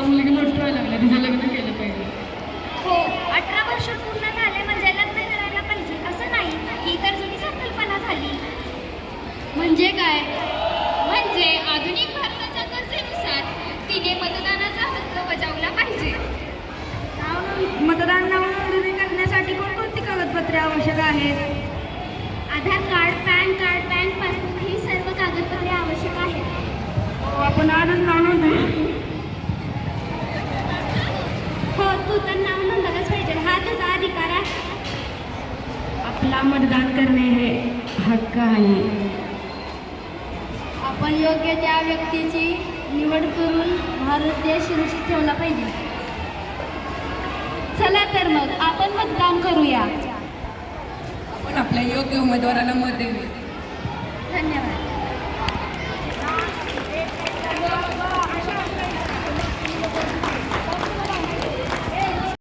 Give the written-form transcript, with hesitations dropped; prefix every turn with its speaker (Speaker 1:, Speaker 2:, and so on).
Speaker 1: आता मुलगी मोठी व्हायला लागली, तिचं लग्न केलं पाहिजे.
Speaker 2: हो, 18 वर्ष पूर्ण झाले म्हणजे लग्न करायला पाहिजे असं नाही. ही तर जुनी संकल्पना झाली.
Speaker 3: म्हणजे काय? म्हणजे आधुनिक भारताच्या गरजेनुसार तिने मतदानाचा हक्क बजावला पाहिजे.
Speaker 2: मतदान नोंदणी करण्यासाठी कोणकोणती कागदपत्रे आवश्यक आहेत? Aadhaar card, PAN card, bank passbook ही सर्व कागदपत्रे आवश्यक आहेत.
Speaker 1: आपण आजच नाव नोंदवू.
Speaker 2: हो, तू तर नाव नोंदवलंच पाहिजे, हा तुझा अधिकार आहे.
Speaker 1: आपला मतदान करणे हे हक्क आहे.
Speaker 2: आपण योग्य त्या व्यक्तीची निवड करून भारत देश सुरक्षित ठेवला पाहिजे. चला तर मग आपण मतदान करूया.
Speaker 4: आपण आपल्या योग्य उमेदवाराला मत देऊ.
Speaker 2: धन्यवाद.